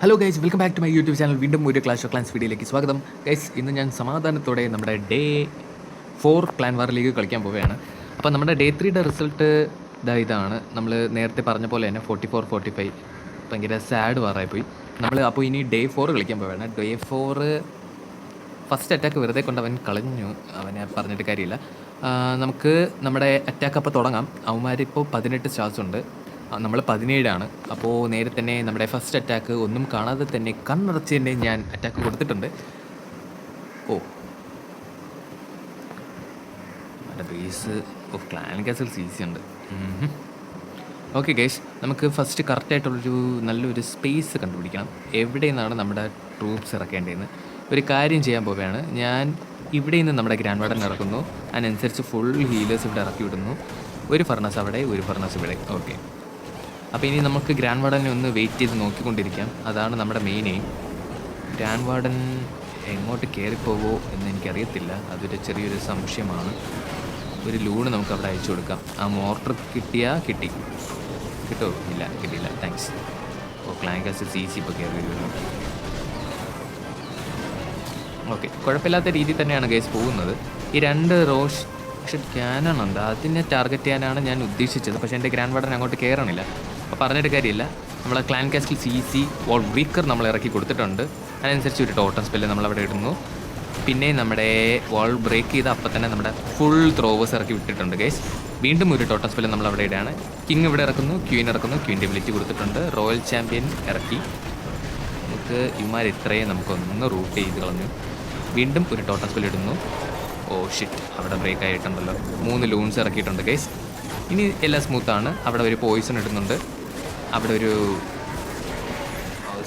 Hello guys, welcome back to my YouTube channel. വീണ്ടും ഒരു clash of clans വീഡിയോയിലേക്ക് സ്വാഗതം. ഗൈസ്, ഇന്ന് ഞാൻ സമാധാനത്തോടെ നമ്മുടെ ഡേ 4 ക്ലാൻ വാർ ലീഗ് കളിക്കാൻ പോവുകയാണ്. അപ്പോൾ നമ്മുടെ ഡേ 3യുടെ റിസൾട്ട് ഇതാണ്. നമ്മൾ നേരത്തെ പറഞ്ഞ പോലെ തന്നെ 44-45 ഭയങ്കര സാഡ് വാറായിപ്പോയി. നമ്മൾ അപ്പോൾ ഇനി ഡേ 4 കളിക്കാൻ പോവുകയാണ്. ഡേ 4 ഫസ്റ്റ് അറ്റാക്ക് വെറുതെ കൊണ്ട് അവൻ കളഞ്ഞു, അവനെ പറഞ്ഞിട്ട് കാര്യമില്ല. നമുക്ക് നമ്മുടെ അറ്റാക്ക് അപ്പോൾ തുടങ്ങാം. അവന്മാരിപ്പോൾ 18 സ്റ്റാർസ് ഉണ്ട്, നമ്മൾ 17 അപ്പോൾ നേരെ തന്നെ നമ്മുടെ ഫസ്റ്റ് അറ്റാക്ക് ഒന്നും കാണാതെ തന്നെ കണ്ണടച്ച് തന്നെ ഞാൻ അറ്റാക്ക് കൊടുത്തിട്ടുണ്ട്. ഓ, നമ്മുടെ base of clan castles easy ഉണ്ട്. ഓക്കെ ഗൈസ്, നമുക്ക് ഫസ്റ്റ് കറക്റ്റായിട്ടുള്ളൊരു നല്ലൊരു സ്പേസ് കണ്ടുപിടിക്കണം. എവിടെ നിന്നാണ് നമ്മുടെ ട്രൂപ്സ് ഇറക്കേണ്ടതെന്ന്. ഒരു കാര്യം ചെയ്യാൻ പോവുകയാണ് ഞാൻ. ഇവിടെ നിന്ന് നമ്മുടെ ഗ്രാൻഡ് വാർഡൻ ഇറക്കുന്നു, അതിനനുസരിച്ച് ഫുൾ ഹീലേഴ്സ് ഇവിടെ ഇറക്കി വിടുന്നു. ഒരു ഫർണസ് അവിടെ, ഒരു ഫർണസ് ഇവിടെ. ഓക്കെ, അപ്പോൾ ഇനി നമുക്ക് ഗ്രാൻഡ് വാർഡനെ ഒന്ന് വെയിറ്റ് ചെയ്ത് നോക്കിക്കൊണ്ടിരിക്കാം. അതാണ് നമ്മുടെ മെയിൻ എയിം. ഗ്രാൻഡ് വാർഡൻ എങ്ങോട്ട് കയറിപ്പോവോ എന്ന് എനിക്കറിയത്തില്ല, അതൊരു ചെറിയൊരു സംശയമാണ്. ഒരു ലൂണ് നമുക്ക് അവിടെ അയച്ചു കൊടുക്കാം. ആ മോട്ടർ കിട്ടിയാൽ കിട്ടി, കിട്ടുമോ? ഇല്ല, കിട്ടിയില്ല. താങ്ക്സ്. ഓ, ക്ലാൻ കാസിൽസ് ഈസി ഇപ്പോൾ കയറി വരുമല്ലോ. ഓക്കെ, കുഴപ്പമില്ലാത്ത രീതിയിൽ തന്നെയാണ് ഗൈസ് പോകുന്നത്. ഈ രണ്ട് ക്യാനൺ ഉണ്ട്, അതിനെ ടാർഗറ്റ് ചെയ്യാനാണ് ഞാൻ ഉദ്ദേശിച്ചത്. പക്ഷേ എൻ്റെ ഗ്രാൻഡ് വാർഡൻ അങ്ങോട്ട് കയറണില്ല. അപ്പോൾ പറഞ്ഞിട്ട് കാര്യമില്ല. നമ്മളെ ക്ലാൻ കാസിൽസ് ഈസി വാൾ ബ്രേക്കർ നമ്മൾ ഇറക്കി കൊടുത്തിട്ടുണ്ട്. അതിനനുസരിച്ച് ഒരു ടോട്ടം സ്പെല്ല് നമ്മളവിടെ ഇടുന്നു. പിന്നെ നമ്മുടെ വാൾ ബ്രേക്ക് ചെയ്ത് അപ്പം തന്നെ നമ്മുടെ ഫുൾ ത്രോവേഴ്സ് ഇറക്കി വിട്ടിട്ടുണ്ട് ഗൈസ്. വീണ്ടും ഒരു ടോട്ടം സ്പെല്ല് നമ്മളവിടെ ഇടുകയാണ്. കിങ് ഇവിടെ ഇറക്കുന്നു, ക്വീൻ ഇറക്കുന്നു, ക്വീൻ്റെ എബിലിറ്റി കൊടുത്തിട്ടുണ്ട്. റോയൽ ചാമ്പ്യൻ ഇറക്കി. നമുക്ക് ഇമാർ ഇത്രയും നമുക്കൊന്ന് റൂട്ട് ചെയ്ത് കളഞ്ഞു. വീണ്ടും ഒരു ടോട്ടം സ്പെല്ല് ഇടുന്നു. ഓ ഷിറ്റ്, അവിടെ ബ്രേക്ക് ആയിട്ടുണ്ടല്ലോ. 3 ലൂൺസ് ഇറക്കിയിട്ടുണ്ട് ഗൈസ്. ഇനി എല്ലാം സ്മൂത്താണ്. അവിടെ ഒരു പോയിസൺ ഇടുന്നുണ്ട്. അവിടെ ഒരു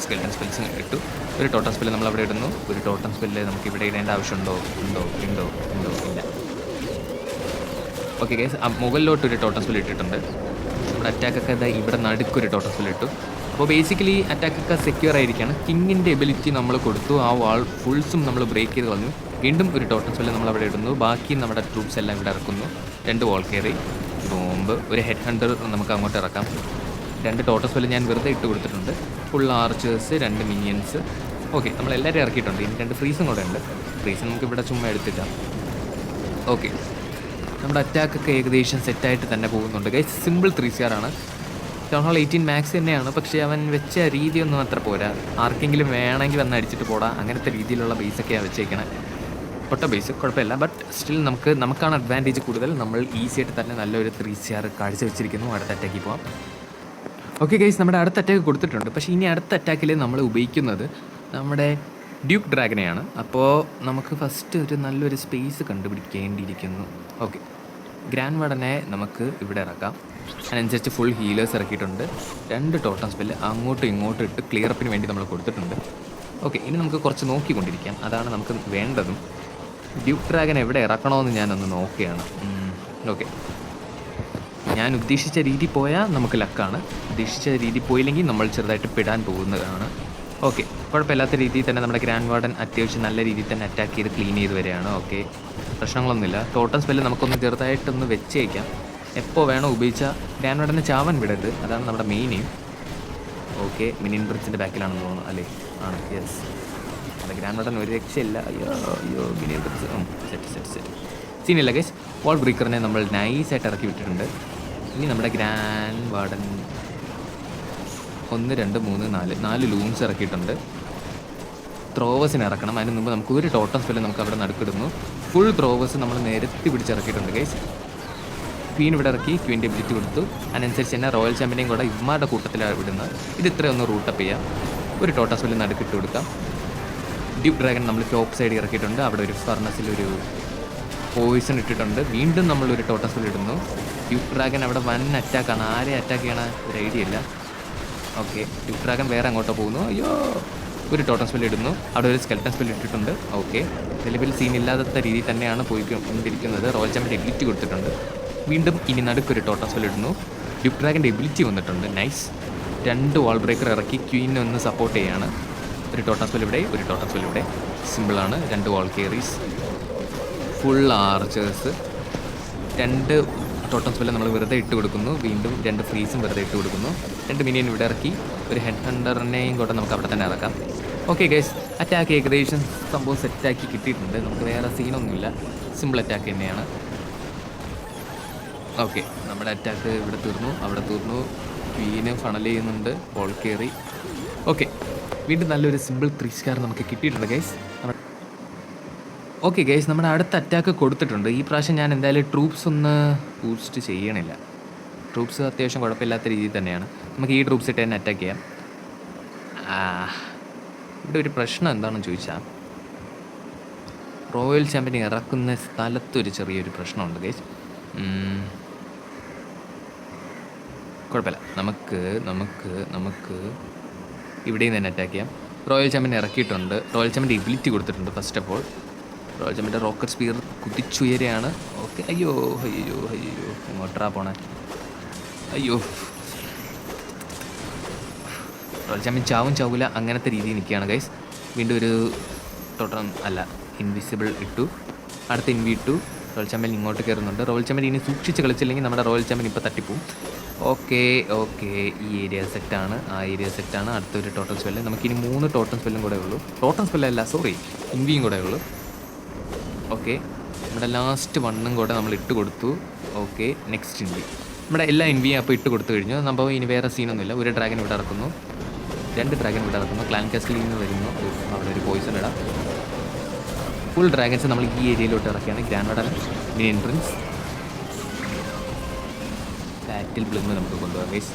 സ്കെൽട്ടൺ സ്പെൽസ് ഇട്ടു. ഒരു ടോട്ടം സ്പെല്ല് നമ്മൾ അവിടെ ഇടുന്നു. ഒരു ടോട്ടം സ്പെല്ല് നമുക്ക് ഇവിടെ ഇടേണ്ട ആവശ്യമുണ്ടോ? ഉണ്ടോ? ഇല്ല. ഓക്കെ ഗൈസ്, മുകളിലോട്ട് ഒരു ടോട്ടം സ്പെല്ല് ഇട്ടിട്ടുണ്ട്. നമ്മുടെ അറ്റാക്കൊക്കെ ഇതാ ഇവിടെ നടുക്കൊരു ടോട്ടം സ്പെല്ല് ഇട്ടു. അപ്പോൾ ബേസിക്കലി അറ്റാക്കൊക്കെ സെക്യൂർ ആയിരിക്കുകയാണ്. കിങ്ങിൻ്റെ എബിലിറ്റി നമ്മൾ കൊടുത്തു. ആ വാൾ ഫുൾസും നമ്മൾ ബ്രേക്ക് ചെയ്ത് കളഞ്ഞു. വീണ്ടും ഒരു ടോട്ടം സ്പെല്ല് നമ്മൾ അവിടെ ഇടുന്നു. ബാക്കി നമ്മുടെ ട്രൂപ്സ് എല്ലാം ഇവിടെ ഇറക്കുന്നു. 2 വാൾ കയറി, ബോംബ്, ഒരു ഹെഡ് ഹണ്ടർ നമുക്ക് അങ്ങോട്ട് ഇറക്കാം. 2 ടോട്ടം സ്പെല്ല് ഞാൻ വെറുതെ ഇട്ട് കൊടുത്തിട്ടുണ്ട്. Full archers, 2 minions. ഓക്കെ, നമ്മളെല്ലാവരും ഇറക്കിയിട്ടുണ്ട്. ഇനി 2 ഫ്രീസും കൂടെ ഉണ്ട്. ഫ്രീസ് നമുക്ക് ഇവിടെ ചുമ്മാ എടുത്തിട്ടാം. ഓക്കെ, നമ്മുടെ അറ്റാക്കൊക്കെ ഏകദേശം സെറ്റായിട്ട് തന്നെ പോകുന്നുണ്ട് ഗൈസ്. സിമ്പിൾ 3 CR ആണ്. ടൗൺ ഹാൾ 18 മാക്സ് തന്നെയാണ്. പക്ഷേ അവൻ വെച്ച രീതിയൊന്നും അത്ര പോരാ. ആർക്കെങ്കിലും വേണമെങ്കിൽ വന്ന് അടിച്ചിട്ട് പോടാ, അങ്ങനത്തെ രീതിയിലുള്ള ബേസൊക്കെയാണ് വെച്ചേക്കണേ. പൊട്ട ബേസ് കുഴപ്പമില്ല, ബട്ട് സ്റ്റിൽ നമുക്കാണ് അഡ്വാൻറ്റേജ് കൂടുതൽ. നമ്മൾ ഈസി ആയിട്ട് തന്നെ നല്ലൊരു 3 CR കാഴ്ച വെച്ചിരിക്കുന്നു. അടുത്ത അറ്റാക്കിൽ പോകാം. ഓക്കെ ഗൈസ്, നമ്മുടെ അടുത്ത അറ്റാക്ക് കൊടുത്തിട്ടുണ്ട്. പക്ഷേ ഇനി അടുത്ത അറ്റാക്കിൽ നമ്മൾ ഉപയോഗിക്കുന്നത് നമ്മുടെ ഡ്യൂക്ക് ഡ്രാഗനെയാണ്. അപ്പോൾ നമുക്ക് ഫസ്റ്റ് ഒരു നല്ലൊരു സ്പേസ് കണ്ടുപിടിക്കേണ്ടിയിരിക്കുന്നു. ഓക്കെ, ഗ്രാൻഡ് വാർഡനെ നമുക്ക് ഇവിടെ ഇറക്കാം. അതിനനുസരിച്ച് ഫുൾ ഹീലേഴ്സ് ഇറക്കിയിട്ടുണ്ട്. 2 ടോട്ടം സ്പെല്ല് അങ്ങോട്ടും ഇങ്ങോട്ടും ഇട്ട് ക്ലിയർ അപ്പിന് വേണ്ടി നമ്മൾ കൊടുത്തിട്ടുണ്ട്. ഓക്കെ, ഇനി നമുക്ക് കുറച്ച് നോക്കിക്കൊണ്ടിരിക്കാം. അതാണ് നമുക്ക് വേണ്ടതും. ഡ്യൂക്ക് ഡ്രാഗൻ എവിടെ ഇറക്കണമെന്ന് ഞാനൊന്ന് നോക്കുകയാണ്. ഓക്കെ, ഞാൻ ഉദ്ദേശിച്ച രീതി പോയാൽ നമുക്ക് ലക്കാണ്. ഉദ്ദേശിച്ച രീതി പോയില്ലെങ്കിൽ നമ്മൾ ചെറുതായിട്ട് പെടാൻ പോകുന്നതാണ്. ഓക്കെ, കുഴപ്പമില്ലാത്ത രീതിയിൽ തന്നെ നമ്മുടെ ഗ്രാൻഡ് വാർഡൻ അത്യാവശ്യം നല്ല രീതിയിൽ തന്നെ അറ്റാക്ക് ചെയ്ത് ക്ലീൻ ചെയ്ത് വരികയാണ്. ഓക്കെ, പ്രശ്നങ്ങളൊന്നുമില്ല. ടോട്ടം സ്പെല്ല് നമുക്കൊന്ന് ചെറുതായിട്ടൊന്ന് വെച്ചേക്കാം. എപ്പോൾ വേണോ ഉപയോഗിച്ചാൽ ഗ്രാൻഡ് വാർഡനെ ചാവാൻ വിടരുത്. അതാണ് നമ്മുടെ മെയിൻ എയിം. ഓക്കെ, മിനിയൻ ബ്രിഡ്ജിൻ്റെ ബാക്കിലാണെന്ന് തോന്നുന്നു അല്ലേ? ആണ്, യെസ്. നമ്മുടെ ഗ്രാൻഡ് വാർഡൻ ഒരു രക്ഷയില്ല. അയ്യോ മിനിയൻ ബ്രിഡ്ജ്. സെറ്റ് സീനില്ല ഗൈസ്. വാൾ ബ്രേക്കറിനെ നമ്മൾ നൈസായിട്ട് ഇറക്കി വിട്ടിട്ടുണ്ട്. ഇനി നമ്മുടെ ഗ്രാൻഡ് വാർഡൻ 1 2 3 4 ലൂൺസ് ഇറക്കിയിട്ടുണ്ട്. ത്രോവേഴ്സിനെ ഇറക്കണം. അതിന് മുമ്പ് നമുക്ക് ഒരു ടോട്ടം സ്പെല്ല് നമുക്ക് അവിടെ നടുക്കിടുന്നു. ഫുൾ ത്രോവേഴ്സ് നമ്മൾ നിരത്തി പിടിച്ചിറക്കിയിട്ടുണ്ട് ഗൈസ്. ക്വീൻ ഇവിടെ ഇറക്കി, ക്വീൻ്റെ എബിലിറ്റി കൊടുത്തു. അതിനനുസരിച്ച് തന്നെ റോയൽ ചാമ്പ്യനെയും കൂടെ ഇവന്മാരുടെ കൂട്ടത്തിലാണ് വിടുന്നത്. ഇത് ഇത്രയൊന്ന് റൂട്ടപ്പ് ചെയ്യാം. ഒരു ടോട്ടം സ്പെല്ല് നടുക്കിട്ട് കൊടുക്കാം. ഡ്യൂക്ക് ഡ്രാഗൺ നമ്മൾ ടോപ്പ് സൈഡ് ഇറക്കിയിട്ടുണ്ട്. അവിടെ ഒരു ഫർണസിലൊരു പോയിസൺ ഇട്ടിട്ടുണ്ട്. വീണ്ടും നമ്മളൊരു ടോട്ടം സ്പെല്ല് ഇടുന്നു. ഡ്യൂക്ക് ഡ്രാഗൺ അവിടെ വൻ അറ്റാക്കാണ്. ആരെ അറ്റാക്ക് ചെയ്യണ ഒരു ഐഡിയ ഇല്ല. ഓക്കെ, ഡ്യൂക്ക് ഡ്രാഗൺ വേറെ അങ്ങോട്ടോ പോകുന്നു. അയ്യോ, ഒരു ടോട്ടം സ്പെല്ല് ഇടുന്നു. അവിടെ ഒരു സ്കെൽട്ടൺ സ്പെല്ല് ഇട്ടിട്ടുണ്ട്. ഓക്കെ, നിലവിൽ സീൻ ഇല്ലാത്ത രീതിയിൽ തന്നെയാണ് പോയിക്കൊണ്ടിരിക്കുന്നത്. റോയൽ ചാമ്പ്യൻ്റെ എബിലിറ്റി കൊടുത്തിട്ടുണ്ട്. വീണ്ടും ഇനി നടുക്കൊരു ടോട്ടം സ്പെല്ല് ഇടുന്നു. ഡ്യൂക്ക് ഡ്രാഗൻ്റെ എബിലിറ്റി വന്നിട്ടുണ്ട്. നൈസ്. 2 വാൾ ബ്രേക്കർ ഇറക്കി ക്വീനെ ഒന്ന് സപ്പോർട്ട് ചെയ്യാണ്. ഒരു ടോട്ടം സ്പെല്ല് ഇവിടെ, ഒരു ടോട്ടം സ്പെല്ല് ഇവിടെ. സിമ്പിളാണ്. 2 വാൾ കയറീസ്, ഫുൾ ആർച്ചേഴ്സ്. 2 ടോട്ടം സ്പെല്ല് നമ്മൾ വെറുതെ ഇട്ട് കൊടുക്കുന്നു. വീണ്ടും 2 ഫ്രീസും വെറുതെ ഇട്ട് കൊടുക്കുന്നു. 2 മിനിയൻ ഇവിടെ ഇറക്കി ഒരു ഹെഡ് ഹണ്ടറിനെയും കൂടെ നമുക്ക് അവിടെ തന്നെ ഇറക്കാം. ഓക്കെ ഗൈസ്, അറ്റാക്ക് ഏകദേശം സംഭവം സെറ്റാക്കി കിട്ടിയിട്ടുണ്ട്. നമുക്ക് വേറെ സീനൊന്നുമില്ല, സിമ്പിൾ അറ്റാക്ക് തന്നെയാണ്. ഓക്കെ, നമ്മുടെ അറ്റാക്ക് ഇവിടെ തീർന്നു, അവിടെ തീർന്നു. ക്വീന് ഫണൽ ചെയ്യുന്നുണ്ട്, ബോൾ കയറി. ഓക്കെ, വീണ്ടും നല്ലൊരു സിമ്പിൾ 3 സ്റ്റാർ നമുക്ക് കിട്ടിയിട്ടുണ്ട് ഗൈസ്. ഓക്കെ ഗൈസ്, നമ്മുടെ അടുത്ത അറ്റാക്ക് കൊടുത്തിട്ടുണ്ട്. ഈ പ്രാവശ്യം ഞാൻ എന്തായാലും ട്രൂപ്സ് ഒന്ന് ബൂസ്റ്റ് ചെയ്യണില്ല. ട്രൂപ്സ് അത്യാവശ്യം കുഴപ്പമില്ലാത്ത രീതിയിൽ തന്നെയാണ്. നമുക്ക് ഈ ട്രൂപ്സ് ഇട്ട് തന്നെ അറ്റാക്ക് ചെയ്യാം. ഇവിടെ ഒരു പ്രശ്നം എന്താണെന്ന് ചോദിച്ചാൽ, റോയൽ ചാമ്പ്യൻ ഇറക്കുന്ന സ്ഥലത്തൊരു ചെറിയൊരു പ്രശ്നമുണ്ട് ഗൈസ്. കുഴപ്പമില്ല, നമുക്ക് ഇവിടെയും തന്നെ അറ്റാക്ക് ചെയ്യാം. റോയൽ ചാമ്പ്യൻ ഇറക്കിയിട്ടുണ്ട്. റോയൽ ചാമ്പ്യൻ്റെ എബിലിറ്റി കൊടുത്തിട്ടുണ്ട്. ഫസ്റ്റ് ഓഫ് ഓൾ റോയൽ ചാമ്പ്യൻ്റെ റോക്കറ്റ് സ്പീർ കുതിച്ചുയരെയാണ്. ഓക്കെ, അയ്യോ എങ്ങോട്ടാ പോണേ? അയ്യോ, റോയൽ ചാമ്പ്യൻ ചാവില്ല, അങ്ങനത്തെ രീതിയിൽ നിൽക്കുകയാണ് ഗൈസ്. വീണ്ടും ഒരു ഇൻവിസിബിൾ ഇട്ടു. അടുത്ത ഇൻവി ഇട്ടു. റോയൽ ചാമ്പ്യൻ ഇങ്ങോട്ട് കയറുന്നുണ്ട്. റോയൽ ചാമ്പ്യൻ ഇനി സൂക്ഷിച്ച് കളിച്ചില്ലെങ്കിൽ നമ്മുടെ റോയൽ ചാമ്പ്യൻ ഇപ്പോൾ തട്ടിപ്പോവും. ഓക്കെ, ഈ ഏരിയ സെറ്റാണ്. അടുത്തൊരു ടോട്ടൽ സ്പെല്ല്. നമുക്കിനി 3 ടോട്ടൽ സ്പെല്ലും കൂടെ ഉള്ളൂ. ടോട്ടൽ സ്പെല്ലല്ല, സോറി, ഇൻവിയും കൂടെ ഉള്ളൂ. ഓക്കെ, നമ്മുടെ ലാസ്റ്റ് 1 കൂടെ നമ്മൾ ഇട്ട് കൊടുത്തു. Okay, next invi. നമ്മുടെ എല്ലാ ഇൻവിയും അപ്പോൾ ഇട്ട് കൊടുത്തു കഴിഞ്ഞു. നമ്മൾ ഇനി വേറെ സീനൊന്നുമില്ല. ഒരു ഡ്രാഗൻ ഇവിടെ ഇറക്കുന്നു, 2 ഡ്രാഗൻ ഇവിടെ ഇറക്കുന്നു. ക്ലാൻ കാസ്റ്റിൽ നിന്ന് വരുന്നു. അവിടെ ഒരു പോയിസൺ ഇടാം. ഫുൾ ഡ്രാഗൻസ് നമ്മൾ ഈ ഏരിയയിലോട്ട് ഇറക്കിയാണ്. ഗ്രാൻഡ് വാർഡൻ, മിനിയൻ പ്രിൻസ്, ബാറ്റിൽ ബ്ലിമ്മ് നമുക്ക് കൊണ്ടുപോകാം ഗൈസ്.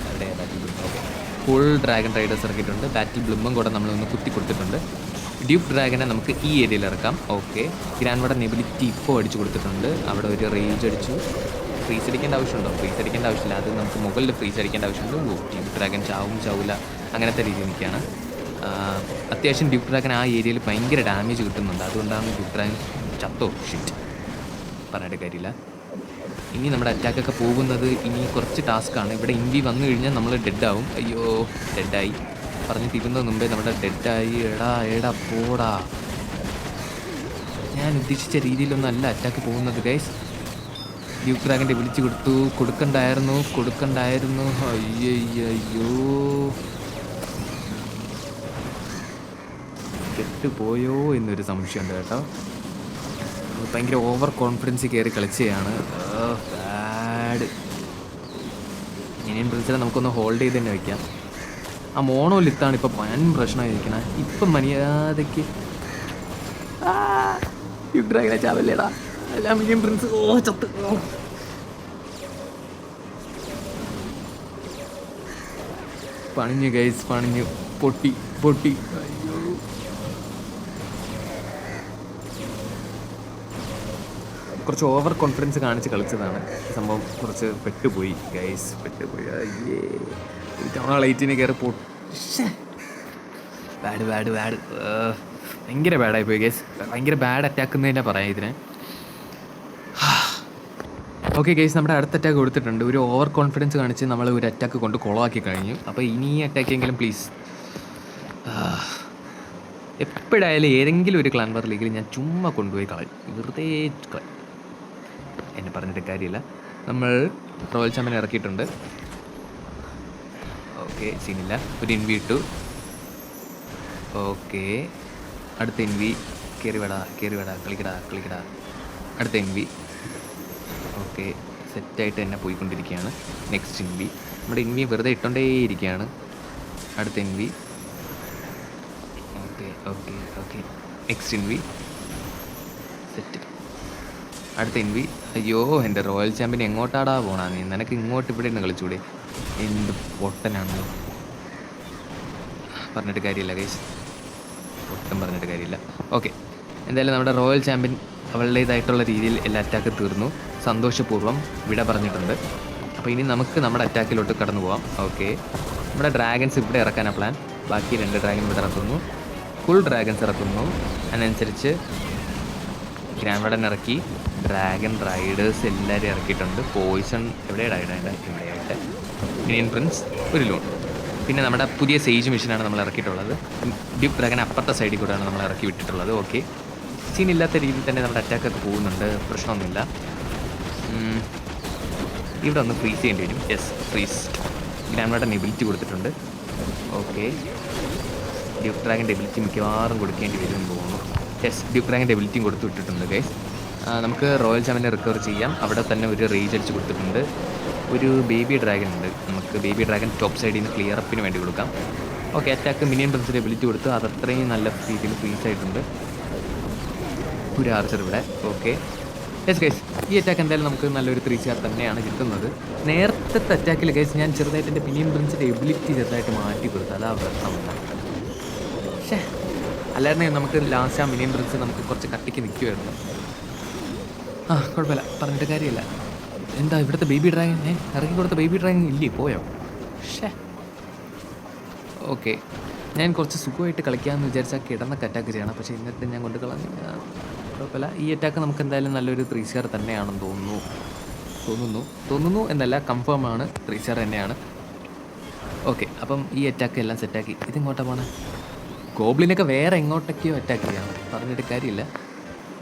അവിടെ ബാറ്റിൽ ബ്ലിമ്മ്. ഓക്കെ, ഫുൾ ഡ്രാഗൺ റൈഡേഴ്സ് ഇറക്കിയിട്ടുണ്ട്. ബാറ്റിൽ ബ്ലിമ്മും കൂടെ നമ്മളൊന്ന് കുത്തി കൊടുത്തിട്ടുണ്ട്. ഡ്യൂക്ക് ഡ്രാഗനെ നമുക്ക് ഈ ഏരിയയിൽ ഇറക്കാം. ഓക്കെ, ഗ്രാൻഡ് വാർഡൻ എബിലിറ്റി ഇപ്പോൾ അടിച്ചു കൊടുത്തിട്ടുണ്ട്. അവിടെ ഒരു റേഞ്ച് അടിച്ചു. ഫ്രീസ് അടിക്കേണ്ട ആവശ്യമുണ്ടോ? ഫ്രീസ് അടിക്കേണ്ട ആവശ്യമില്ല. അത് നമുക്ക് മുകളിൽ ഫ്രീസ് അടിക്കേണ്ട ആവശ്യമുണ്ട്. ഡ്യൂക്ക് ഡ്രാഗൻ ചാവില്ല, അങ്ങനത്തെ രീതിയിൽ നിൽക്കുകയാണ്. അത്യാവശ്യം ഡ്യൂക്ക് ഡ്രാഗൻ ആ ഏരിയയിൽ ഭയങ്കര ഡാമേജ് കിട്ടുന്നുണ്ട്. അതുകൊണ്ടാണ് ഡ്യൂക്ക് ഡ്രാഗൻ ഷിറ്റ് പറഞ്ഞിട്ട് കാര്യമില്ല. ഇനി നമ്മുടെ അറ്റാക്കൊക്കെ പോകുന്നത് ഇനി കുറച്ച് ടാസ്ക്കാണ്. ഇവിടെ ഇൻവി വന്നു കഴിഞ്ഞാൽ നമ്മൾ ഡെഡാവും. അയ്യോ, ഡെഡായി പറഞ്ഞ് തീരുന്നതിന് മുമ്പേ നമ്മുടെ ഡെഡായി. എടാ പോടാ. ഞാൻ ഉദ്ദേശിച്ച രീതിയിലൊന്നും അല്ല അറ്റാക്ക് പോകുന്നത് ഗൈസ്. ഡ്യൂക്ക് ഡ്രാഗൻ്റെ വിളിച്ച് കൊടുക്കണ്ടായിരുന്നു. അയ്യോ, കെട്ടുപോയോ എന്നൊരു സംശയമുണ്ട് കേട്ടോ. ഭയങ്കര ഓവർ കോൺഫിഡൻസ് കയറി കളിച്ചതാണ്. ബാഡ്. ഇനിയും പ്രിൻസിനെ നമുക്കൊന്ന് ഹോൾഡ് ചെയ്ത് തന്നെ വയ്ക്കാം. ആ മോണോലിത്താണ് ഇപ്പോൾ വൻ പ്രശ്നമായിരിക്കണേ. ഇപ്പം മര്യാദയ്ക്ക് ഡ്രാഗനെ ചാവല്ലേടാ. എല്ലാം മിനിയൻ പ്രിൻസ്. ചത്ത്. പണിഞ്ഞു ഗൈസ്, പൊട്ടി. അയ്യോ, കുറച്ച് ഓവർ കോൺഫിഡൻസ് കാണിച്ച് കളിച്ചതാണ്. സംഭവം കുറച്ച് പെട്ടുപോയി ഗൈസ്. അയ്യേ, ടൗൺ ഹാൾ 18 കയറി ബാഡ്. ഭയങ്കര ബാഡായിപ്പോയി ഗൈസ്. ഭയങ്കര ബാഡ് അറ്റാക്ക് എന്ന് തന്നെ പറയാം ഇതിനെ. ഓക്കെ ഗൈസ്, നമ്മുടെ അടുത്ത അറ്റാക്ക് കൊടുത്തിട്ടുണ്ട്. ഒരു ഓവർ കോൺഫിഡൻസ് കാണിച്ച് നമ്മൾ ഒരു അറ്റാക്ക് കൊണ്ട് കൊളമാക്കി കഴിഞ്ഞു. അപ്പോൾ ഇനി അറ്റാക്കെങ്കിലും പ്ലീസ്. എപ്പോഴായാലും ഏതെങ്കിലും ഒരു ക്ലാൻ വാർ ലീഗിൽ ഞാൻ ചുമ്മാ കൊണ്ടുപോയി കളയും, വെറുതെ കളയും. എന്നെ പറഞ്ഞിട്ട് കാര്യമില്ല. നമ്മൾ റോയൽ ചാമ്പ്യൻ ഇറക്കിയിട്ടുണ്ട്. ഓക്കെ, സീനില്ല. ഒരു ഇൻവി ഇട്ടു. ഓക്കെ, അടുത്ത ഇൻവി. കയറി വേടാ, കളിക്കടാ. അടുത്ത ഇൻവി. ഓക്കെ, സെറ്റായിട്ട് തന്നെ പോയിക്കൊണ്ടിരിക്കുകയാണ്. Next invi. നമ്മുടെ ഇൻവി വെറുതെ ഇട്ടുകൊണ്ടേയിരിക്കുകയാണ്. അടുത്ത invi. Okay, next invi. Set. അടുത്ത ഇൻവി. അയ്യോ, എൻ്റെ റോയൽ ചാമ്പ്യൻ എങ്ങോട്ടാടാ പോണാ നീ? നിനക്ക് ഇങ്ങോട്ട് ഇവിടെ നിന്ന് കളിച്ചൂടെ? എന്ത് പൊട്ടനാണ്. പറഞ്ഞിട്ട് കാര്യമില്ല ഗൈസ്, ഒട്ടും പറഞ്ഞിട്ട് കാര്യമില്ല. ഓക്കെ, എന്തായാലും നമ്മുടെ റോയൽ ചാമ്പ്യൻ അവളുടേതായിട്ടുള്ള രീതിയിൽ എല്ലാ അറ്റാക്ക് തീർന്നു. സന്തോഷപൂർവ്വം വിട പറഞ്ഞിട്ടുണ്ട്. അപ്പോൾ ഇനി നമുക്ക് നമ്മുടെ അറ്റാക്കിലോട്ട് കടന്നു പോകാം. ഓക്കെ, നമ്മുടെ ഡ്രാഗൻസ് ഇവിടെ ഇറക്കാനാണ് പ്ലാൻ. ബാക്കി 2 ഡ്രാഗൻ ഇവിടെ ഇറക്കുന്നു. ഫുൾ ഡ്രാഗൻസ് ഇറക്കുന്നു. അതിനനുസരിച്ച് ഗ്രാൻഡ് വാർഡൻ ഇറക്കി. ഡ്രാഗൺ റൈഡേഴ്സ് എല്ലാവരും ഇറക്കിയിട്ടുണ്ട്. പോയിസൺ ഇവിടെയായിട്ട് മിനിയൻ പ്രിൻസ്, ഒരു ലോൺ. പിന്നെ നമ്മുടെ പുതിയ സേജ് മിഷനാണ് നമ്മൾ ഇറക്കിയിട്ടുള്ളത്. ഡ്യൂക്ക് ഡ്രാഗൻ അപ്പുറത്തെ സൈഡിൽ കൂടെയാണ് നമ്മൾ ഇറക്കി വിട്ടിട്ടുള്ളത്. ഓക്കെ, സീനില്ലാത്ത രീതിയിൽ തന്നെ നമ്മുടെ അറ്റാക്കൊക്കെ പോകുന്നുണ്ട്. പ്രശ്നമൊന്നുമില്ല. ഇവിടെ ഒന്ന് ഫ്രീസ് ചെയ്യേണ്ടി വരും. Yes, freeze. Grand warden ability കൊടുത്തിട്ടുണ്ട്. ഓക്കെ, ഡ്യൂക്ക് ഡ്രാഗൻ്റെ എബിലിറ്റി മിക്കവാറും കൊടുക്കേണ്ടി വരും എന്ന് തോന്നുന്നു. യെസ്, ഡ്യൂക്ക് ഡ്രാഗൻ്റെ എബിലിറ്റിയും കൊടുത്തു വിട്ടിട്ടുണ്ട് ഗൈസ്. നമുക്ക് റോയൽ ചാമ്പിനെ റിക്കവർ ചെയ്യാം. അവിടെ തന്നെ ഒരു റേജ് അടിച്ച് കൊടുത്തിട്ടുണ്ട്. ഒരു ബേബി ഡ്രാഗൺ ഉണ്ട്, നമുക്ക് ബേബി ഡ്രാഗൺ ടോപ്പ് സൈഡിൽ നിന്ന് ക്ലിയർ അപ്പിന് വേണ്ടി കൊടുക്കാം. ഓക്കെ, അറ്റാക്ക് മിനിയൻ പ്രിൻസിൻ്റെ എബിലിറ്റി കൊടുത്ത് അത് അത്രയും നല്ല രീതിയിൽ ഫ്രീസ് ആയിട്ടുണ്ട്. ഒരു ആർച്ചർ ഇവിടെ. ഓക്കെ, യെസ് ഗൈസ്, ഈ അറ്റാക്ക് എന്തായാലും നമുക്ക് നല്ലൊരു 3 സ്റ്റാർ തന്നെയാണ് കിട്ടുന്നത്. നേരത്തെ അറ്റാക്കിൽ ഗൈസ് ഞാൻ ചെറുതായിട്ട് എൻ്റെ മിനിയൻ പ്രിൻസിൻ്റെ എബിലിറ്റി ചെറുതായിട്ട് മാറ്റി കൊടുത്തു, അതാ പ്രശ്നമില്ല. പക്ഷേ അല്ലായിരുന്നെങ്കിൽ നമുക്ക് ലാസ്റ്റ് ആ മിനിയൻ പ്രിൻസ് നമുക്ക് കുറച്ച് കട്ടിക്ക് നിൽക്കുമായിരുന്നു. കുഴപ്പമില്ല, പറഞ്ഞിട്ട് കാര്യമില്ല. എന്താ ഇവിടുത്തെ ബേബി ഡ്രാഗൺ ഇറക്കി കൊടുത്ത ബേബി ഡ്രാഗൺ ഇല്ലേ, പോയോ? ഷേ, ഓക്കെ, ഞാൻ കുറച്ച് സുഖമായിട്ട് കളിക്കാമെന്ന് വിചാരിച്ചാൽ കിടന്നൊക്കെ അറ്റാക്ക് ചെയ്യണം, പക്ഷേ ഇന്നത്തെ ഞാൻ കൊണ്ട് കളഞ്ഞു. കുഴപ്പമില്ല, ഈ അറ്റാക്ക് നമുക്ക് എന്തായാലും നല്ലൊരു 3 സ്റ്റാർ തന്നെയാണെന്ന് തോന്നുന്നു എന്നല്ല, കൺഫേം ആണ്, 3 സ്റ്റാർ തന്നെയാണ്. ഓക്കെ, അപ്പം ഈ അറ്റാക്ക് എല്ലാം സെറ്റാക്കി. ഇതെങ്ങോട്ടാണ് പോകണേ? ഗോബ്ലിനൊക്കെ വേറെ എങ്ങോട്ടൊക്കെയോ അറ്റാക്ക് ചെയ്യാം, പറഞ്ഞിട്ട് കാര്യമില്ല.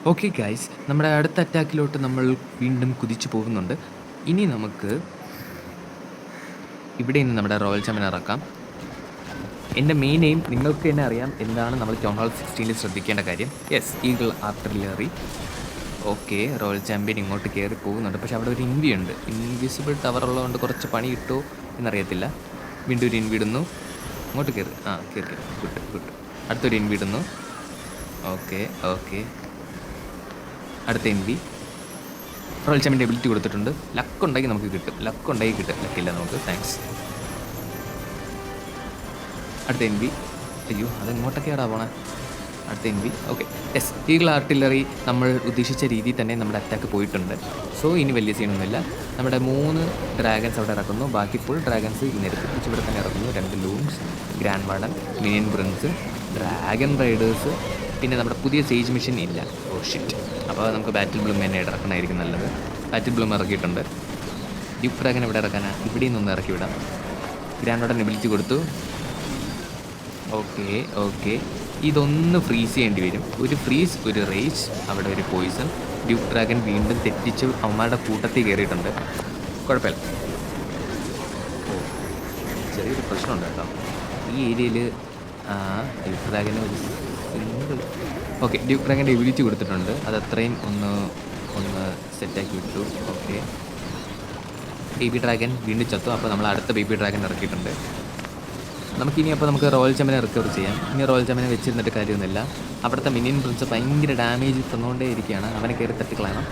ഓക്കെ ഗൈസ്, നമ്മുടെ അടുത്ത അറ്റാക്കിലോട്ട് നമ്മൾ വീണ്ടും കുതിച്ചു പോകുന്നുണ്ട്. ഇനി നമുക്ക് ഇവിടെ നിന്ന് നമ്മുടെ റോയൽ ചാമ്പ്യൻ ഇറക്കാം. എൻ്റെ മെയിൻ എയിം നിങ്ങൾക്ക് തന്നെ അറിയാം എന്താണ് നമ്മൾ ടൗൺ ഹാൾ 16 ശ്രദ്ധിക്കേണ്ട കാര്യം. Yes, eagle artillery. Okay, royal champion ഇങ്ങോട്ട് കയറി പോകുന്നുണ്ട്, പക്ഷേ അവിടെ ഒരു ഇൻവി ഉണ്ട്. ഇൻവിസിബിൾ ടവർ ഉള്ളതുകൊണ്ട് കുറച്ച് പണി കിട്ടുമോ എന്നറിയത്തില്ല. വീണ്ടും ഒരു ഇൻവി ഇടുന്നു, ഇങ്ങോട്ട് കയറി. കയറി, ഗുഡ്. അടുത്തൊരു ഇൻവി ഇടുന്നു. ഓക്കെ, അടുത്ത ഇൻവി. റോയൽ ചാമ്പ്യൻ്റെ എബിലിറ്റി കൊടുത്തിട്ടുണ്ട്. ലക്കുണ്ടെങ്കിൽ നമുക്ക് കിട്ടും, ലക്കില്ല നമുക്ക്. താങ്ക്സ്. അടുത്ത എൻവി. അയ്യോ, അതെങ്ങോട്ടൊക്കെയാടാ പോണേ? അടുത്ത എൻവി. ഓക്കെ, യെസ്, ഈഗിൾ ആർട്ടിലറി നമ്മൾ ഉദ്ദേശിച്ച രീതിയിൽ തന്നെ നമ്മുടെ അറ്റാക്ക് പോയിട്ടുണ്ട്. സോ ഇനി വലിയ സീനൊന്നുമില്ല. നമ്മുടെ 3 ഡ്രാഗൺസ് അവിടെ ഇറക്കുന്നു, ബാക്കി ഫുൾ ഡ്രാഗൺസ് നിരത്തിപ്പിച്ച് ഇവിടെ തന്നെ ഇറക്കുന്നു. 2 loons, grand warden, minion prince, dragon riders, പിന്നെ നമ്മുടെ പുതിയ സേജ് മിഷൻ ഇല്ല. Oh shit. അപ്പോൾ നമുക്ക് ബാറ്റിൽ ബ്ലൂം തന്നെ ഇറക്കണമായിരിക്കും നല്ലത്. ബാറ്റിൽ ബ്ലൂം ഇറക്കിയിട്ടുണ്ട്. ഡ്യൂക്ക് ഡ്രാഗൺ ഇവിടെ ഇറക്കാനാണ്, ഇവിടെ നിന്നൊന്ന് ഇറക്കി വിടാം. ഗ്രാൻഡ് വാർഡൻ എബിലിറ്റി കൊടുത്തു. ഓക്കെ, ഇതൊന്ന് ഫ്രീസ് ചെയ്യേണ്ടി വരും. ഒരു ഫ്രീസ്, ഒരു റേജ്, അവിടെ ഒരു പോയിസൺ. ഡ്യൂക്ക് ഡ്രാഗൺ വീണ്ടും തെറ്റിച്ച് അവന്മാരുടെ കൂട്ടത്തിൽ കയറിയിട്ടുണ്ട്. കുഴപ്പമില്ല. ചെറിയൊരു പ്രശ്നമുണ്ട് കേട്ടോ ഈ ഏരിയയിൽ. ഡ്യൂക്ക് ഡ്രാഗന് ഒരു സിംഗിൾ. ഓക്കെ, ഡ്യൂക്ക് ഡ്രാഗൻ്റെ എബിലിറ്റി കൊടുത്തിട്ടുണ്ട്, അത് അത്രയും ഒന്ന് സെറ്റാക്കി വിട്ടു. ഓക്കെ, ബേബി ഡ്രാഗൺ വീണ്ടും ചത്തു. അപ്പോൾ നമ്മൾ അടുത്ത ബേബി ഡ്രാഗൺ ഇറക്കിയിട്ടുണ്ട്. നമുക്ക് റോയൽ ചാമ്പ്യനെ റിക്കവർ ചെയ്യാം. ഇനി റോയൽ ചാമ്പ്യനെ വെച്ചിരുന്നിട്ട് കാര്യമൊന്നുമില്ല. അവിടുത്തെ മിനിയൻ പ്രിൻസ് ഭയങ്കര ഡാമേജ് തന്നുകൊണ്ടേ ഇരിക്കുകയാണ്, അവനെ കയറി തട്ടിക്കളയണം.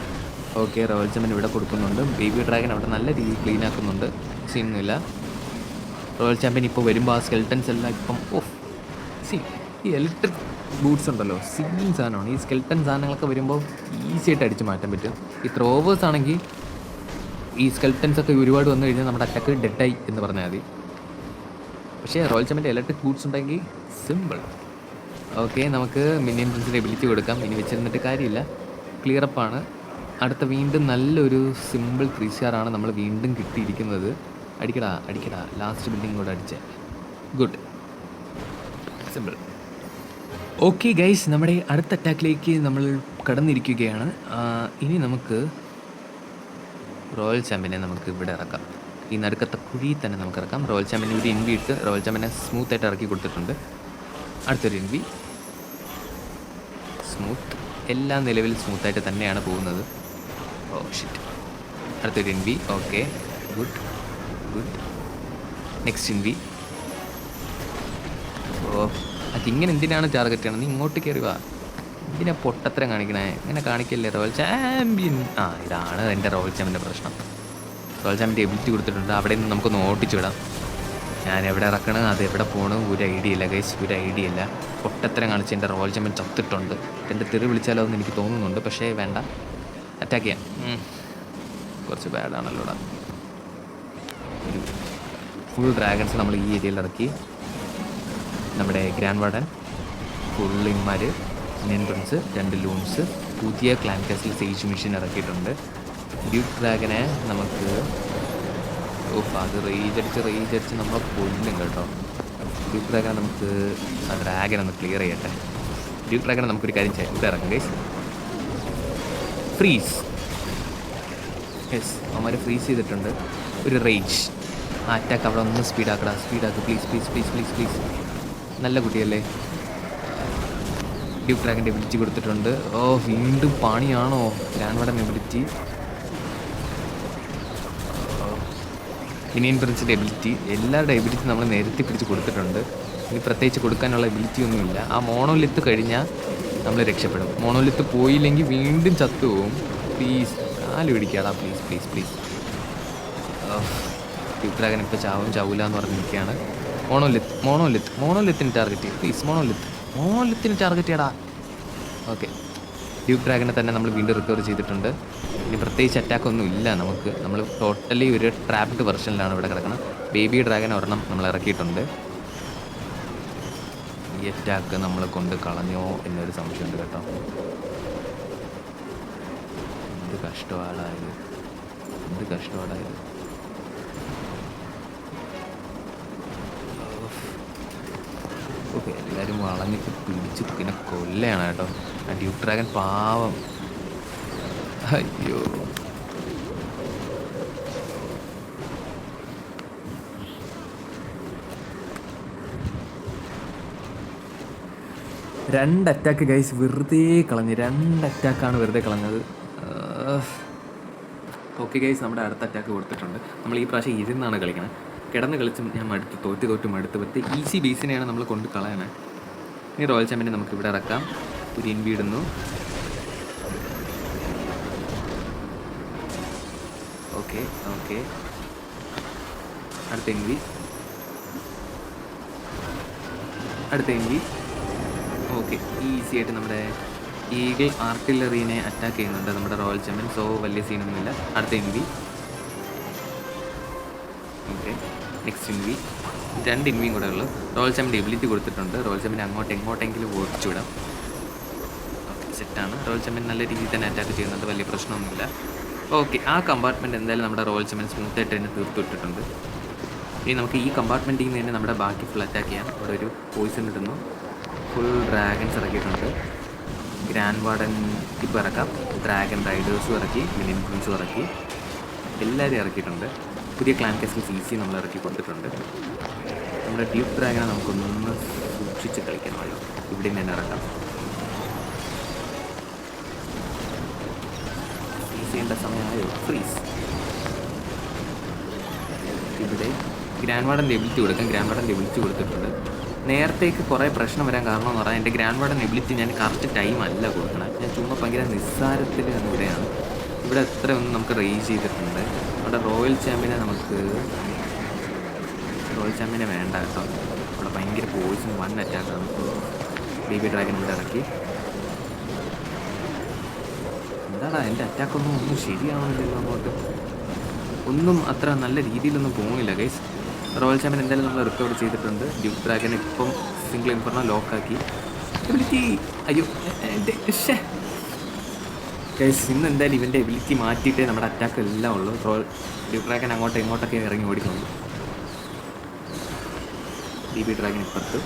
ഓക്കെ, റോയൽ ചാമ്പ്യൻ ഇവിടെ കൊടുക്കുന്നുണ്ട്. ബേബി ഡ്രാഗൺ അവിടെ നല്ല രീതിയിൽ ക്ലീൻ ആക്കുന്നുണ്ട്, സീനൊന്നുമില്ല. റോയൽ ചാമ്പ്യൻ ഇപ്പോൾ വരുമ്പോൾ ആ സ്കെൽട്ടൻസ് എല്ലാം ഇപ്പം ഈ ഇലക്ട്രിക് ബൂട്ട്സ് ഉണ്ടല്ലോ, സീൻ സാധനമാണ്. ഈ സ്കെൽട്ടൻ സാധനങ്ങളൊക്കെ വരുമ്പോൾ ഈസി ആയിട്ട് അടിച്ച് മാറ്റാൻ പറ്റും. ഈ ത്രോവേഴ്സ് ആണെങ്കിൽ ഈ സ്കെൽട്ടൻസ് ഒക്കെ ഒരുപാട് വന്നു കഴിഞ്ഞാൽ നമ്മുടെ അറ്റാക്ക് ഡെഡായി എന്ന് പറഞ്ഞാൽ മതി. പക്ഷേ റോയൽ ചാമ്പ്യൻ്റെ ഇലക്ട്രിക് ബൂട്ട്സ് ഉണ്ടെങ്കിൽ സിമ്പിൾ. ഓക്കെ, നമുക്ക് മിനിയൻ പ്രിൻസിൻ്റെ എബിലിറ്റി കൊടുക്കാം. ഇനി വെച്ചിരുന്നിട്ട് കാര്യമില്ല, ക്ലിയർ അപ്പാണ്. അടുത്ത വീണ്ടും നല്ലൊരു സിമ്പിൾ 3 സ്റ്റാറാണ് നമ്മൾ വീണ്ടും കിട്ടിയിരിക്കുന്നത്. അടിക്കടാ, ലാസ്റ്റ് ബിൽഡിംഗ് കൂടെ അടിച്ചേ. Good, simple. ഓക്കെ ഗൈസ്, നമ്മുടെ അടുത്ത അറ്റാക്കിലേക്ക് നമ്മൾ കടന്നിരിക്കുകയാണ്. ഇനി നമുക്ക് റോയൽ ചാമ്പ്യനെ നമുക്ക് ഇവിടെ ഇറക്കാം. ഈ നടുക്കത്തെ കുഴിയിൽ തന്നെ നമുക്ക് ഇറക്കാം. റോയൽ ചാമ്പ്യനെ ഒരു ഇൻവി ഇട്ട് റോയൽ ചാമ്പ്യനെ സ്മൂത്തായിട്ട് ഇറക്കി കൊടുത്തിട്ടുണ്ട്. അടുത്തൊരു ഇൻവി. സ്മൂത്ത്, എല്ലാ നിലവിൽ സ്മൂത്തായിട്ട് തന്നെയാണ് പോകുന്നത്. Oh shit. അടുത്തൊരു invi. Okay, good. Next invi. Oh, അതിങ്ങനെ എന്തിനാണ് ടാർഗറ്റ് ചെയ്യണം? നീ ഇങ്ങോട്ട് കയറി വാ, എന്തിനാ പൊട്ടത്തരം കാണിക്കണേ? ഇങ്ങനെ കാണിക്കല്ലേ റോയൽ ചാമ്പ്യൻ. ഇതാണ് എൻ്റെ റോയൽ ചാമ്പ്യൻ്റെ പ്രശ്നം. റോയൽ ചാമ്പ്യൻ്റെ എബിലിറ്റി കൊടുത്തിട്ടുണ്ട്, അവിടെ നിന്ന് നമുക്കൊന്ന് ഓട്ടിച്ചു വിടാം. ഞാൻ എവിടെ ഇറക്കണം, അത് എവിടെ പോകണം, ഒരു ഐഡിയ ഇല്ല ഗൈസ്, ഒരു ഐഡിയ ഇല്ല. പൊട്ടത്തരം കാണിച്ച് എൻ്റെ റോയൽ ചാമ്പ്യൻ ചത്തിട്ടുണ്ട്. എൻ്റെ തെറി വിളിച്ചാലോ എന്ന് എനിക്ക് തോന്നുന്നുണ്ട്, പക്ഷേ വേണ്ട, അറ്റാക്ക് ചെയ്യാം. കുറച്ച് ബാഡാണല്ലോടാ. ഫുൾ ഡ്രാഗൺസ് നമ്മൾ ഈ ഏരിയയിൽ ഇറക്കി. നമ്മുടെ ഗ്രാൻഡ് വാർഡൻ, ഫുൾ ഇന്മാർ, മിനിയൻ പ്രിൻസ്, 2 ലൂൺസ്, പുതിയ ക്ലാൻ കാസിൽ സേജ് മിഷൻ ഇറക്കിയിട്ടുണ്ട്. ഡ്യൂക്ക് ഡ്രാഗനെ നമുക്ക് അത് റേജടിച്ച് നമ്മളെ കൊല്ലും കേട്ടോ. ഡ്യൂക്ക് ഡ്രാഗനെ നമുക്ക് ആ ഡ്രാഗൻ ഒന്ന് ക്ലിയർ ചെയ്യട്ടെ. ഡ്യൂക്ക് ഡ്രാഗനെ നമുക്കൊരു കാര്യം ചെയ്യാം, ഇവിടെ ഇറങ്ങും ഗൈസ്. ഫ്രീസ്. യെസ്, അവന്മാർ ഫ്രീസ് ചെയ്തിട്ടുണ്ട്. ഒരു റേജ്. ആ അറ്റാക്ക് അവിടെ ഒന്ന് സ്പീഡാക്കടാ, സ്പീഡാക്ക് please please please please please. നല്ല കുട്ടിയല്ലേ. ഡ്യൂക്ക് ഡ്രാഗൻ്റെ എബിലിറ്റി കൊടുത്തിട്ടുണ്ട്. ഓ വീണ്ടും പണിയാണോ ഗ്രാൻഡ് വാർഡൻ എബിലിറ്റി. മിനിയൻ പ്രിൻസിൻ്റെ എബിലിറ്റി, എല്ലാവരുടെ എബിലിറ്റി നമ്മൾ നേരത്തെ പിടിച്ച് കൊടുത്തിട്ടുണ്ട്. ഇനി പ്രത്യേകിച്ച് കൊടുക്കാനുള്ള എബിലിറ്റി ഒന്നുമില്ല. ആ മോണോലിത്ത് കഴിഞ്ഞാൽ നമ്മൾ രക്ഷപ്പെടും. മോണോലിത്ത് പോയില്ലെങ്കിൽ വീണ്ടും ചത്തുപോകും. പ്ലീസ് കാല് പിടിക്കാടാ, please please please. Duke dragon ഇപ്പോൾ ചാവൂല എന്ന് പറഞ്ഞ് നിൽക്കുകയാണ്. മോണോലിത്തിന് ടാർഗറ്റ് ചെയ്യും പ്ലീസ്. മോണോലിത്തിന് ടാർഗറ്റ് ചെയ്യടാ. ഓക്കെ, ഡ്യൂക്ക് ഡ്രാഗനെ തന്നെ നമ്മൾ വീണ്ടും റിക്കവർ ചെയ്തിട്ടുണ്ട്. ഇനി പ്രത്യേകിച്ച് അറ്റാക്കൊന്നും ഇല്ല നമുക്ക്. നമ്മൾ ടോട്ടലി ഒരു ട്രാപ്ഡ് വെർഷനിലാണ് ഇവിടെ കിടക്കുന്നത്. ബേബി ഡ്രാഗൻ ഒരെണ്ണം നമ്മൾ ഇറക്കിയിട്ടുണ്ട്. ഈ അറ്റാക്ക് നമ്മൾ കൊണ്ട് കളഞ്ഞോ എന്നൊരു സംശയമുണ്ട് കേട്ടോ. എന്ത് കഷ്ടപ്പാടായത്. ഓക്കെ, എല്ലാവരും വളഞ്ഞിട്ട് പിടിച്ച് പിന്നെ കൊല്ലയാണ് കേട്ടോ. ആ ഡ്യൂക്ക് ഡ്രാഗൻ പാവം. അയ്യോ, രണ്ട് അറ്റാക്ക് ഗൈസ് വെറുതെ കളഞ്ഞ്. 2 അറ്റാക്കാണ് വെറുതെ കളഞ്ഞത്. ഓക്കെ ഗൈസ്, നമ്മുടെ അടുത്ത അറ്റാക്ക് കൊടുത്തിട്ടുണ്ട്. നമ്മൾ ഈ പ്രാവശ്യം ഇരുന്നാണ് കളിക്കുന്നത്. കിടന്ന് കളിച്ചും ഞാൻ തോറ്റ് മടുത്ത് ഈസി ബേസിനെയാണ് നമ്മൾ കൊണ്ട് കളയണേ. ഇനി റോയൽ ചാമ്പ്യനെ നമുക്ക് ഇവിടെ ഇറക്കാം. ഒരു ഇൻവീടുന്നു. ഓക്കെ, അടുത്ത എൻവി. ഓക്കെ, ഈസി ആയിട്ട് നമ്മുടെ ഈഗിൾ ആർട്ടിലറീനെ അറ്റാക്ക് ചെയ്യുന്നുണ്ട് നമ്മുടെ റോയൽ ചാമ്പ്യൻ. സോ വലിയ സീനൊന്നുമില്ല. അടുത്ത എൻവി. Okay, next ഇൻവി. 2 ഇൻവിയും കൂടെ ഉള്ളു. റോയൽ ചാമ്പ്യൻ്റെ എബിലിറ്റി കൊടുത്തിട്ടുണ്ട്. റോയൽ ചാമ്പ്യൻ എങ്ങോട്ടെങ്കിലും ഓടിച്ചു വിടാം. ഓക്കെ, സെറ്റാണ്. റോയൽ ചാമ്പ്യൻ നല്ല രീതിയിൽ തന്നെ അറ്റാക്ക് ചെയ്യുന്നുണ്ട്. വലിയ പ്രശ്നമൊന്നുമില്ല. ഓക്കെ, ആ കമ്പാർട്ട്മെൻറ്റ് എന്തായാലും നമ്മുടെ റോയൽ ചാമ്പ്യൻ സ്മൂത്തായിട്ട് തന്നെ തീർത്തിട്ടിട്ടുണ്ട്. ഇനി നമുക്ക് ഈ കമ്പാർട്ട്മെൻറ്റിൽ നിന്ന് തന്നെ നമ്മുടെ ബാക്കി ഫുൾ അറ്റാക്ക് ചെയ്യാം. ഇവിടെ ഒരു പോയിസൺ ഇടുന്നു. ഫുൾ ഡ്രാഗൺസ് ഇറക്കിയിട്ടുണ്ട്. ഗ്രാൻഡ് വാർഡൻ ഇപ്പോൾ ഇറക്കാം. ഡ്രാഗൺ റൈഡേഴ്സും ഇറക്കി, മിനിയൻ ക്വീൻസും ഇറക്കി, എല്ലാവരും ഇറക്കിയിട്ടുണ്ട്. പുതിയ ക്ലാൻ കാസിൽ CC നമ്മൾ ഇറക്കി കൊടുത്തിട്ടുണ്ട്. നമ്മുടെ ഡ്യൂക്ക് ഡ്രാഗനെ നമുക്കൊന്ന് സൂക്ഷിച്ച് കളിക്കണമല്ലോ. ഇവിടെ തന്നെ ഇറക്കാം. ഫ്രീസ് ചെയ്യേണ്ട സമയമായോ? ഫ്രീസ്. ഇവിടെ ഗ്രാൻഡ് വാർഡൻ്റെ എബിലിറ്റി കൊടുക്കാം. ഗ്രാൻഡ് വാർഡൻ്റെ എബിലിറ്റി കൊടുത്തിട്ടുണ്ട്. നേരത്തേക്ക് കുറേ പ്രശ്നം വരാൻ കാരണം എന്ന് പറഞ്ഞാൽ എൻ്റെ ഗ്രാൻഡ് വാർഡൻ എബിലിറ്റി ഞാൻ കറക്റ്റ് ടൈം അല്ല കൊടുക്കണം. ഞാൻ ചുമ്മാ ഭയങ്കര നിസ്സാരത്തിൽ ഇവിടെയാണ്. ഇവിടെ എത്രയൊന്നും നമുക്ക് റേസ് ചെയ്തിട്ടുണ്ട്. അവിടെ റോയൽ ചാമ്പ്യനെ വേണ്ട കേട്ടോ. അവിടെ ഭയങ്കര പോയിസൺ 1 അറ്റാക്കാണ്. ബേബി ഡ്രാഗൻ ഇവിടെ ഇറക്കി. എന്താടാ എൻ്റെ അറ്റാക്കൊന്നും ശരിയാവുന്നില്ലല്ലോ. അങ്ങോട്ട് ഒന്നും അത്ര നല്ല രീതിയിലൊന്നും പോകുന്നില്ല ഗൈസ്. റോയൽ ചാമ്പ്യൻ എന്തായാലും നമ്മൾ റിക്കവർ ചെയ്തിട്ടുണ്ട്. ഡ്യൂക്ക് ഡ്രാഗൻ ഇപ്പം സിംഗിൾ ഇൻഫർണോ ലോക്കാക്കി. എബിലിറ്റി അയ്യോ ഗൈസ്, ഇന്ന് എന്തായാലും ഇവൻ്റെ എബിലിറ്റി മാറ്റിയിട്ടേ നമ്മുടെ അറ്റാക്ക് എല്ലാം ഉള്ളൂ. ഡ്യൂക്ക് ഡ്രാഗൻ ഇങ്ങോട്ടൊക്കെ ഇറങ്ങി ഓടിക്കുന്നു. ബേബി ഡ്രാഗൻ ഇപ്പുറത്ത്.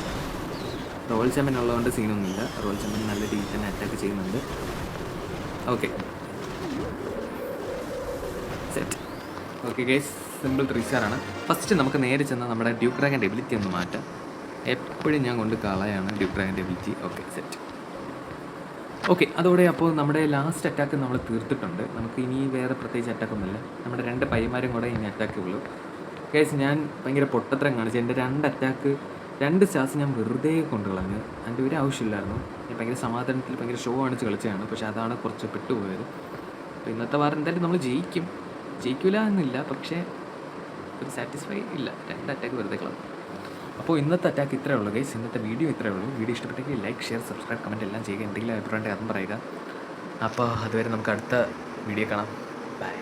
റോയൽ ചാമ്പ്യൻ ഉള്ളതുകൊണ്ട് സീനൊന്നുമില്ല. റോയൽ ചാമ്പ്യൻ നല്ല രീതിയിൽ തന്നെ അറ്റാക്ക് ചെയ്യുന്നുണ്ട്. Okay, set. Okay guys, simple റീച്ചാറാണ്. ഫസ്റ്റ് നമുക്ക് നേരെ ചെന്നാൽ നമ്മുടെ ഡ്യൂക്ക് ഡ്രാഗൻ്റെ എബിലിറ്റി ഒന്ന് മാറ്റാം. എപ്പോഴും ഞാൻ കൊണ്ട് കളയാണ് ഡ്യൂക്ക് ഡ്രാഗൻ്റെ എബിലിറ്റി. Okay, set. ഓക്കെ, അതോടെ അപ്പോൾ നമ്മുടെ ലാസ്റ്റ് അറ്റാക്ക് നമ്മൾ തീർത്തിട്ടുണ്ട്. നമുക്ക് ഇനി വേറെ പ്രത്യേകിച്ച് അറ്റാക്കൊന്നുമില്ല. നമ്മുടെ 2 പയ്യന്മാരും കൂടെ ഇനി അറ്റാക്കേ ഉള്ളൂ. കേസ് ഞാൻ ഭയങ്കര പൊട്ടത്തരം കാണിച്ചു. എൻ്റെ 2 സ്റ്റാർസ് ഞാൻ വെറുതെ കൊണ്ട് കളഞ്ഞു. അതിൻ്റെ ഒരു ആവശ്യമില്ലായിരുന്നു. ഞാൻ ഭയങ്കര സമാധാനത്തിൽ ഭയങ്കര ഷോ കാണിച്ച് കളിച്ചതാണ്. പക്ഷേ അതാണ് കുറച്ച് പെട്ടുപോയത്. അപ്പോൾ ഇന്നത്തെ വാരം എന്തായാലും നമ്മൾ ജയിക്കില്ല എന്നില്ല, പക്ഷേ ഒരു സാറ്റിസ്ഫൈ ഇല്ല. 2 അറ്റാക്ക് വെറുതെ കളഞ്ഞു. അപ്പോൾ ഇന്നത്തെ അറ്റാക്ക് ഇത്രയേ ഉള്ളൂ ഗൈസ്. ഇന്നത്തെ വീഡിയോ ഇത്രയേ ഉള്ളൂ. വീഡിയോ ഇഷ്ടപ്പെട്ടെങ്കിൽ ലൈക്ക്, ഷെയർ, സബ്സ്ക്രൈബ്, കമൻറ്റ് എല്ലാം ചെയ്യുക. എന്തെങ്കിലും അഭിപ്രായം അതും പറയുക. അപ്പോൾ അതുവരെ നമുക്ക് അടുത്ത വീഡിയോ കാണാം. ബൈ.